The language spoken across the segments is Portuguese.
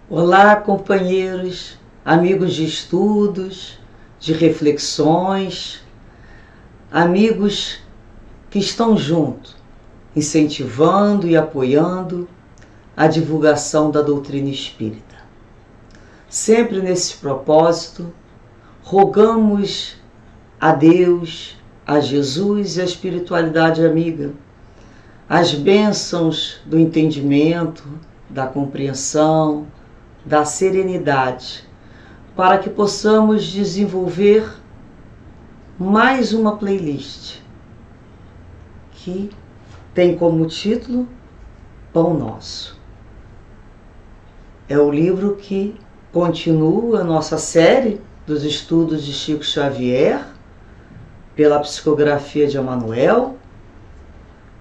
Olá, companheiros, amigos de estudos, de reflexões, amigos que estão juntos, incentivando e apoiando a divulgação da doutrina espírita. Sempre nesse propósito, rogamos a Deus, a Jesus e a espiritualidade amiga, as bênçãos do entendimento, da compreensão, da serenidade, para que possamos desenvolver mais uma playlist que tem como título Pão Nosso. É o livro que continua a nossa série dos estudos de Chico Xavier, pela psicografia de Emmanuel.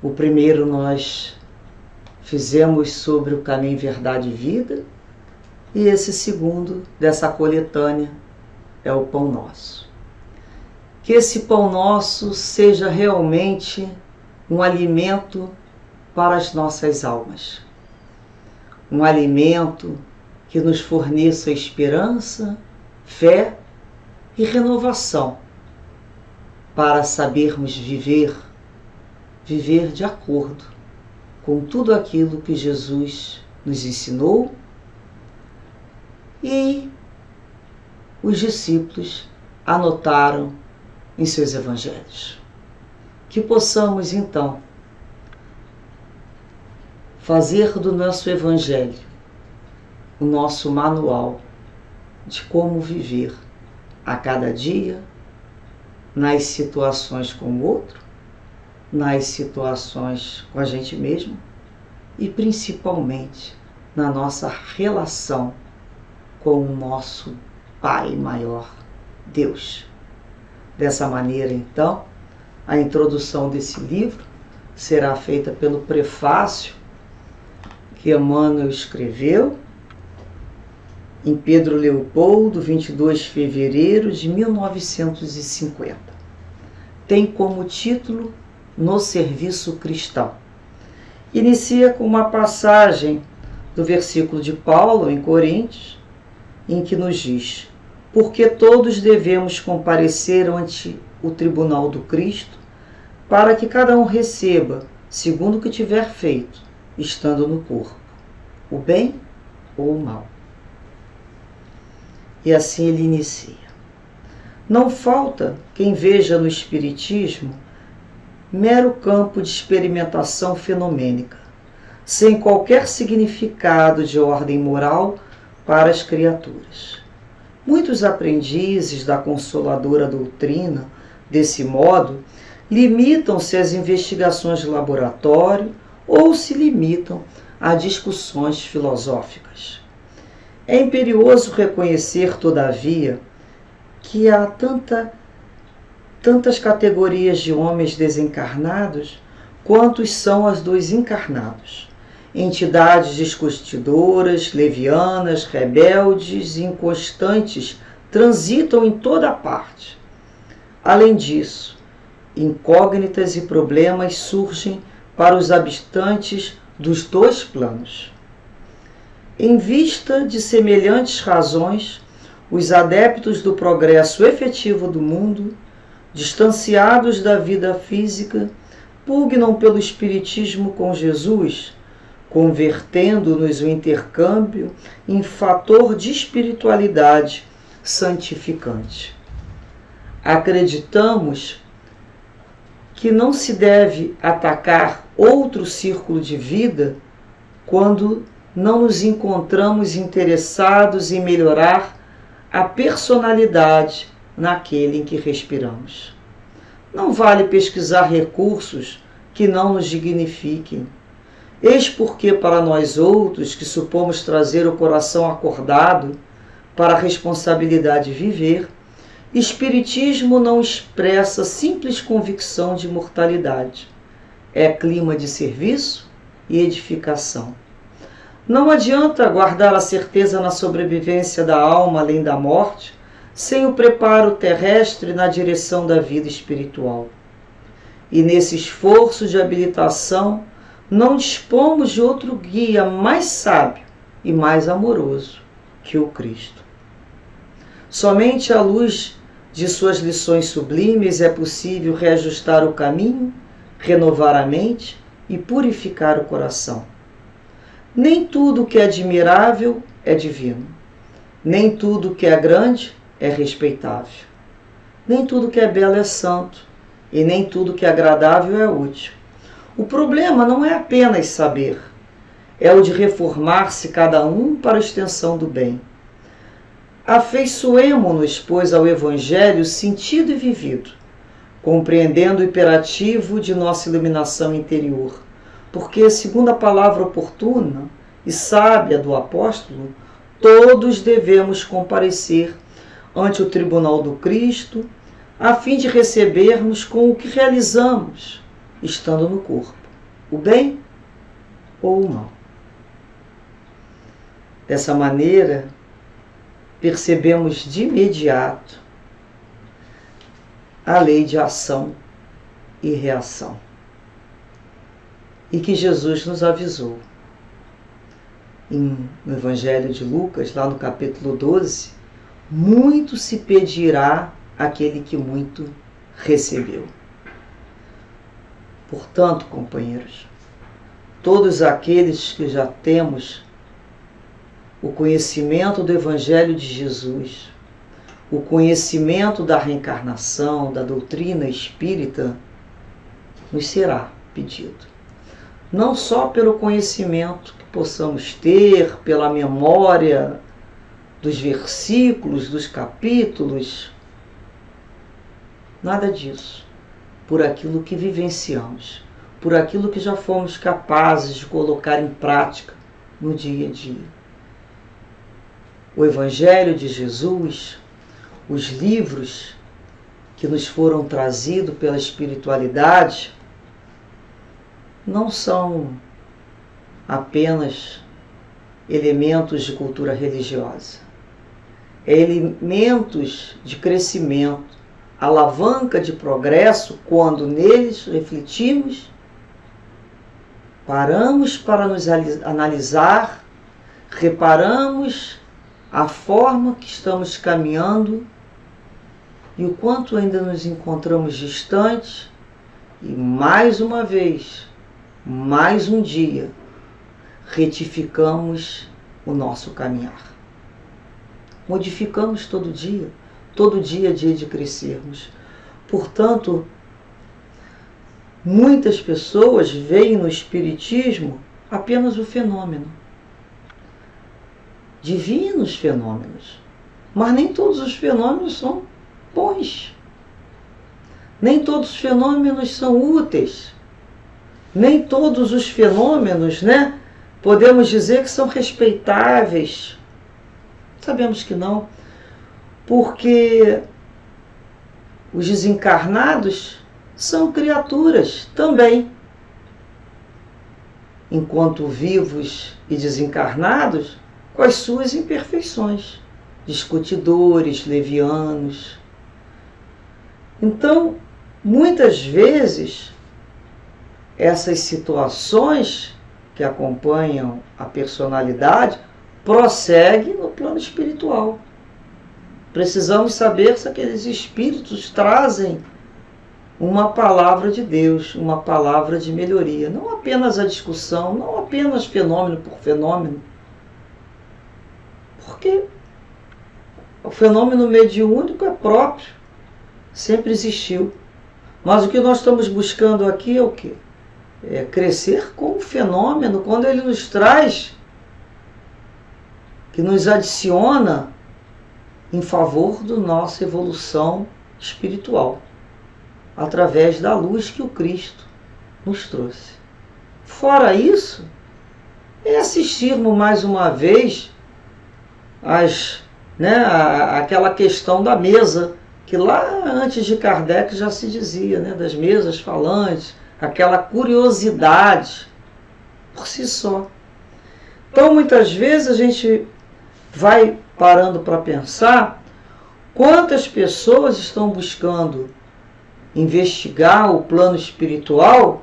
O primeiro nós fizemos sobre o caminho, verdade e vida, e esse segundo dessa coletânea é o Pão Nosso. Que esse Pão Nosso seja realmente um alimento para as nossas almas, um alimento que nos forneça esperança, fé e renovação, para sabermos viver de acordo com tudo aquilo que Jesus nos ensinou e os discípulos anotaram em seus evangelhos. Que possamos, então, fazer do nosso evangelho o nosso manual de como viver a cada dia, nas situações com o outro, nas situações com a gente mesmo e principalmente na nossa relação com o nosso Pai maior, Deus. Dessa maneira, então, a introdução desse livro será feita pelo prefácio que Emmanuel escreveu em Pedro Leopoldo, 22 de fevereiro de 1950. Tem como título No Serviço Cristão. Inicia com uma passagem do versículo de Paulo em Coríntios, em que nos diz: porque todos devemos comparecer ante o tribunal do Cristo, para que cada um receba segundo o que tiver feito, estando no corpo, o bem ou o mal. E assim ele inicia: não falta quem veja no Espiritismo mero campo de experimentação fenomênica, sem qualquer significado de ordem moral para as criaturas. Muitos aprendizes da consoladora doutrina, desse modo, limitam-se às investigações de laboratório ou se limitam a discussões filosóficas. É imperioso reconhecer, todavia, que há tantas categorias de homens desencarnados quantos são as dos encarnados. Entidades discutidoras, levianas, rebeldes e inconstantes transitam em toda parte. Além disso, incógnitas e problemas surgem para os habitantes dos dois planos. Em vista de semelhantes razões, os adeptos do progresso efetivo do mundo, distanciados da vida física, pugnam pelo espiritismo com Jesus, convertendo-nos o intercâmbio em fator de espiritualidade santificante. Acreditamos que não se deve atacar outro círculo de vida quando não nos encontramos interessados em melhorar a personalidade naquele em que respiramos. Não vale pesquisar recursos que não nos dignifiquem. Eis porque para nós outros, que supomos trazer o coração acordado para a responsabilidade de viver, Espiritismo não expressa simples convicção de imortalidade. É clima de serviço e edificação. Não adianta guardar a certeza na sobrevivência da alma além da morte, sem o preparo terrestre na direção da vida espiritual. E nesse esforço de habilitação, não dispomos de outro guia mais sábio e mais amoroso que o Cristo. Somente à luz de suas lições sublimes é possível reajustar o caminho, renovar a mente e purificar o coração. Nem tudo que é admirável é divino. Nem tudo que é grande é respeitável. Nem tudo que é belo é santo. E nem tudo que é agradável é útil. O problema não é apenas saber, é o de reformar-se cada um para a extensão do bem. Afeiçoemo-nos, pois, ao Evangelho sentido e vivido, compreendendo o imperativo de nossa iluminação interior, porque, segundo a palavra oportuna e sábia do apóstolo, todos devemos comparecer ante o tribunal do Cristo, a fim de recebermos com o que realizamos, estando no corpo, o bem ou o mal. Dessa maneira, percebemos de imediato a lei de ação e reação, e que Jesus nos avisou. No Evangelho de Lucas, lá no capítulo 12, muito se pedirá àquele que muito recebeu. Portanto, companheiros, todos aqueles que já temos o conhecimento do Evangelho de Jesus, o conhecimento da reencarnação, da doutrina espírita, nos será pedido. Não só pelo conhecimento que possamos ter, pela memória dos versículos, dos capítulos, nada disso. Por aquilo que vivenciamos, por aquilo que já fomos capazes de colocar em prática no dia a dia. O Evangelho de Jesus, os livros que nos foram trazidos pela espiritualidade, não são apenas elementos de cultura religiosa. É elementos de crescimento, alavanca de progresso, quando neles refletimos, paramos para nos analisar, reparamos a forma que estamos caminhando e o quanto ainda nos encontramos distantes, e mais uma vez, mais um dia, retificamos o nosso caminhar. Modificamos todo dia é dia de crescermos. Portanto, muitas pessoas veem no Espiritismo apenas o fenômeno. Divinos fenômenos. Mas nem todos os fenômenos são bons. Nem todos os fenômenos são úteis. Nem todos os fenômenos, podemos dizer que são respeitáveis. Sabemos que não. Porque os desencarnados são criaturas também. Enquanto vivos e desencarnados, com as suas imperfeições, discutidores, levianos. Então, muitas vezes, essas situações que acompanham a personalidade prosseguem no plano espiritual. Precisamos saber se aqueles espíritos trazem uma palavra de Deus, uma palavra de melhoria. Não apenas a discussão, não apenas fenômeno por fenômeno. Porque o fenômeno mediúnico é próprio, sempre existiu. Mas o que nós estamos buscando aqui é o quê? É crescer com o fenômeno, quando ele nos traz, que nos adiciona em favor da nossa evolução espiritual, através da luz que o Cristo nos trouxe. Fora isso, é assistirmos mais uma vez aquela questão da mesa, que lá antes de Kardec já se dizia, das mesas falantes, aquela curiosidade por si só. Então, muitas vezes a gente vai parando para pensar quantas pessoas estão buscando investigar o plano espiritual,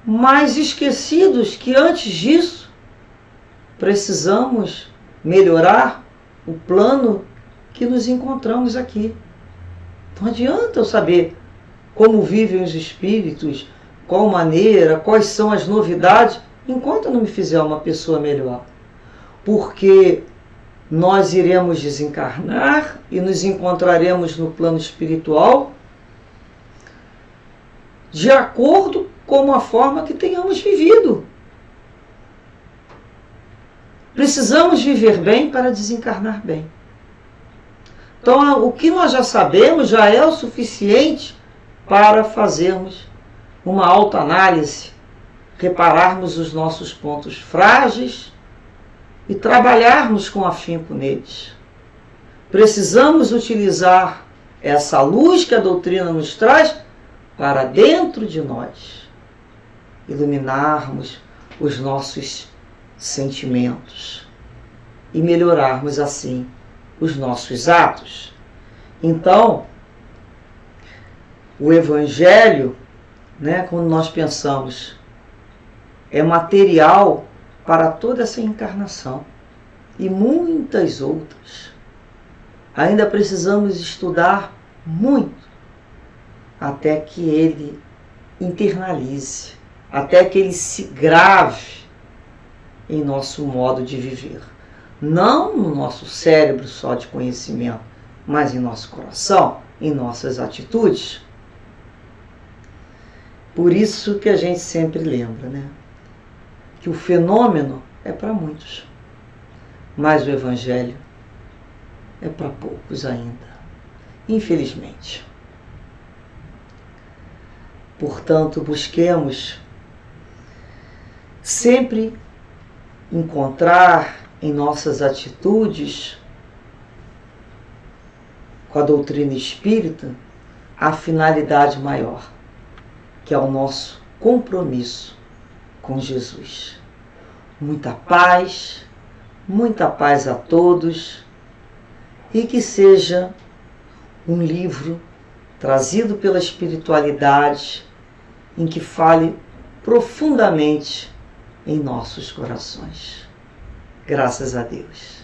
mas esquecidos que antes disso precisamos melhorar o plano que nos encontramos aqui. Não adianta eu saber como vivem os espíritos, qual maneira, quais são as novidades, enquanto eu não me fizer uma pessoa melhor. Porque nós iremos desencarnar e nos encontraremos no plano espiritual de acordo com a forma que tenhamos vivido. Precisamos viver bem para desencarnar bem. Então, o que nós já sabemos já é o suficiente para fazermos uma autoanálise, repararmos os nossos pontos frágeis e trabalharmos com afinco neles. Precisamos utilizar essa luz que a doutrina nos traz para dentro de nós iluminarmos os nossos sentimentos e melhorarmos assim os nossos atos. Então, o Evangelho, quando nós pensamos, é material para toda essa encarnação e muitas outras. Ainda precisamos estudar muito até que ele internalize, até que ele se grave em nosso modo de viver. Não no nosso cérebro só de conhecimento, mas em nosso coração, em nossas atitudes. Por isso que a gente sempre lembra, que o fenômeno é para muitos, mas o Evangelho é para poucos ainda, infelizmente. Portanto, busquemos sempre encontrar em nossas atitudes com a doutrina espírita a finalidade maior, que é o nosso compromisso com Jesus. Muita paz a todos, e que seja um livro trazido pela espiritualidade em que fale profundamente em nossos corações. Graças a Deus.